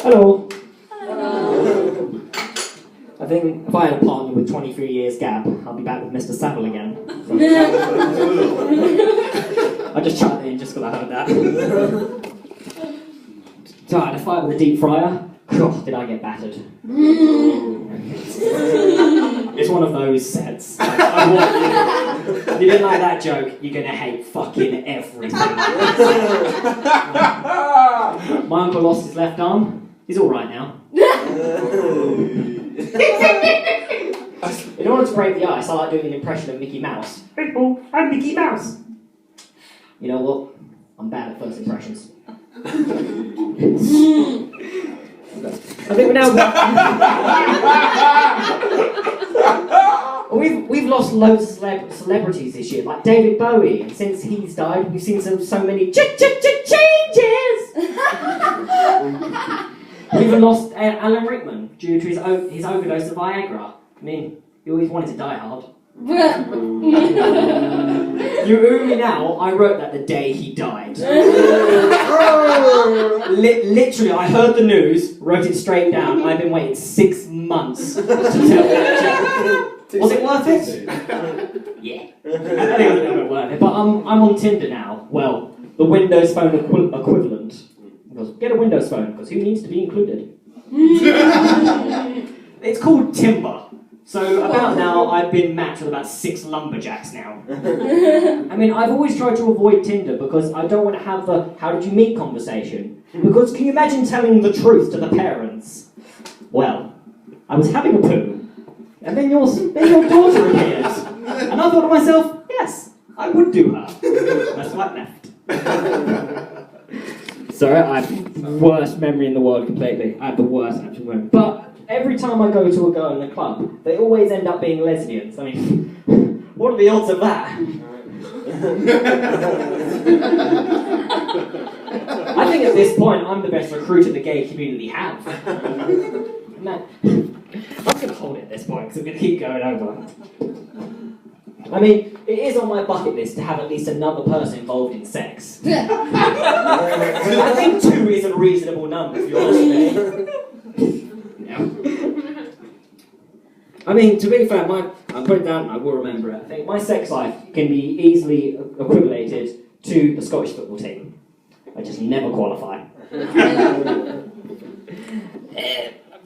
Hello. I think if I had a partner with 23 years gap, I'll be back with Mr. Savile again. I just chucked it in just because I heard that. So I had a fight with a deep fryer. God, did I get battered. It's one of those sets. Like, I want you. If you didn't like that joke, you're going to hate fucking everything. My uncle lost his left arm. He's alright now. In order to break the ice, I like doing an impression of Mickey Mouse. Hey Paul, I'm Mickey Mouse. You know what? I'm bad at first impressions. I think we're now... we've lost loads of celebrities this year, like David Bowie, and since he's died, we've seen so many changes! We've even lost Alan Rickman due to his overdose of Viagra. I mean, he always wanted to die hard. You owe me now, I wrote that the day he died. Literally, I heard the news, wrote it straight down. I've been waiting 6 months to tell that joke. Was it worth it? Yeah. I think it was a bit worth it. But I'm on Tinder now. Well, the Windows Phone equivalent. Because get a Windows Phone, because who needs to be included? It's called Timber. So about now, I've been matched with about 6 lumberjacks now. I mean, I've always tried to avoid Tinder because I don't want to have the how did you meet conversation. Because can you imagine telling the truth to the parents? Well, I was having a poo, and then your daughter appeared. And I thought to myself, yes, I would do her. That's why I left. Sorry, I have the worst memory in the world completely. I have the worst actual memory. But every time I go to a girl in the club, they always end up being lesbians. I mean, what are the odds of that? I think at this point, I'm the best recruiter the gay community have. I'm going to hold it at this point, because I'm going to keep going over. I mean, it is on my bucket list to have at least another person involved in sex. I think 2 is a reasonable number, if you ask me. I mean, to be fair, I'll put it down, I will remember it. I think my sex life can be easily equivalated to the Scottish football team. I just never qualify.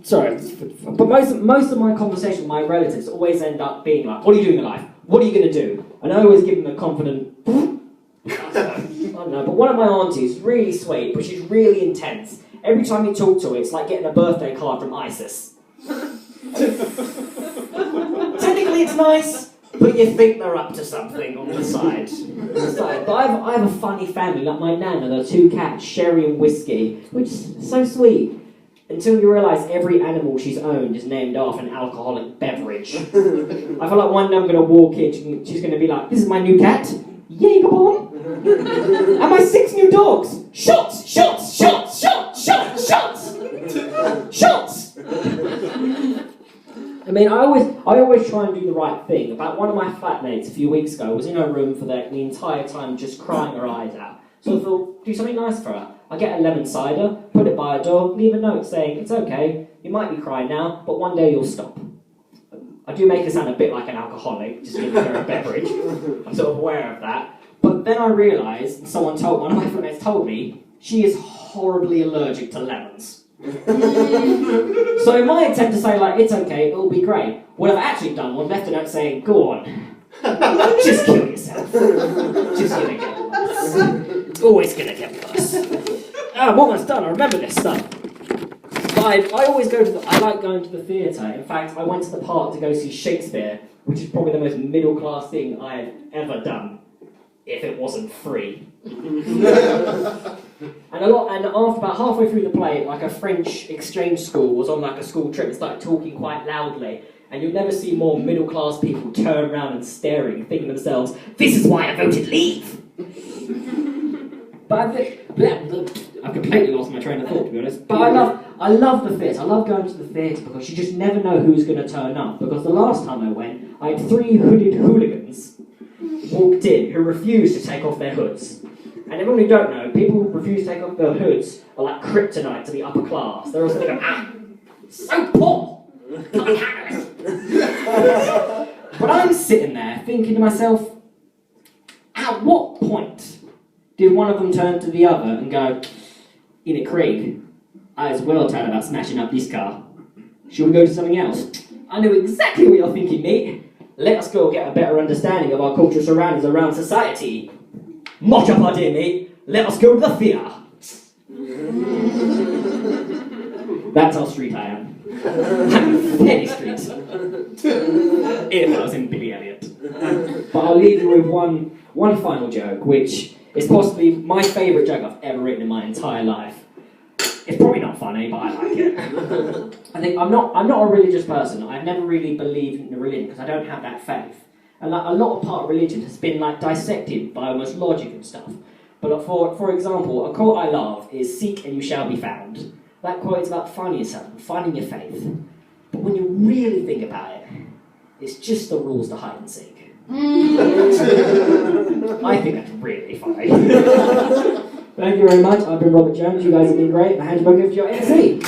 Sorry, but most of my conversation with my relatives always end up being like, what are you doing in life? What are you going to do? And I always give them a confident, I don't know, but one of my aunties, really sweet, but she's really intense. Every time you talk to her, it's like getting a birthday card from ISIS. Technically it's nice, but you think they're up to something on the side. But I have a funny family, like my nana, the 2 cats, Sherry and Whiskey, which is so sweet. Until you realise every animal she's owned is named after an alcoholic beverage. I feel like one day I'm going to walk in, she's going to be like, this is my new cat, Jaeger bomb. And my 6 new dogs, shots, shots, shots, shots, shots, shots, shots. I mean, I always try and do the right thing. About one of my flatmates a few weeks ago was in her room for the entire time just crying her eyes out. So I thought, do something nice for her. I get a lemon cider, put it by her door, leave a note saying, it's okay, you might be crying now, but one day you'll stop. I do make her sound a bit like an alcoholic, just giving her a beverage. I'm sort of aware of that. But then I realised, one of my flatmates told me, she is horribly allergic to lemons. So in my attempt to say, like, it's okay, it'll be great, what I've actually done was left a note saying, go on, just kill yourself. Just gonna get worse. It's always gonna get worse. I'm almost done, I remember this stuff. But I always I like going to the theatre. In fact, I went to the park to go see Shakespeare, which is probably the most middle-class thing I have ever done, if it wasn't free. And after about halfway through the play, like a French exchange school was on like a school trip and started talking quite loudly. And you'll never see more middle-class people turn around and staring, thinking to themselves, this is why I voted leave! But I've completely lost my train of thought, to be honest. But I love the theatre. I love going to the theatre because you just never know who's going to turn up. Because the last time I went, I had 3 hooded hooligans walked in who refused to take off their hoods. And everyone who don't know, people who refuse to take off their hoods are like kryptonite to the upper class. They're also going, so poor! Can't handle it. But I'm sitting there thinking to myself, at what point did one of them turn to the other and go, in it, Craig, I was well tired about smashing up this car. Should we go to something else? I know exactly what you're thinking, mate. Let us go get a better understanding of our cultural surroundings around society. Much up our day, mate. Let us go to the theatre. That's how street I am. I'm very street. If I was in Billy Elliot. But I'll leave you with one final joke, which is possibly my favourite joke I've ever written in my entire life. It's probably not funny, but I like it. I think I'm not a religious person. I've never really believed in a religion because I don't have that faith. And like, a lot of part of religion has been like dissected by almost logic and stuff. But for example, a quote I love is "Seek and you shall be found." That quote is about finding yourself and finding your faith. But when you really think about it, it's just the rules to hide and seek. I think that's really funny. Thank you very much. I've been Robert Jones. You guys have been great. The hand you over to your MC.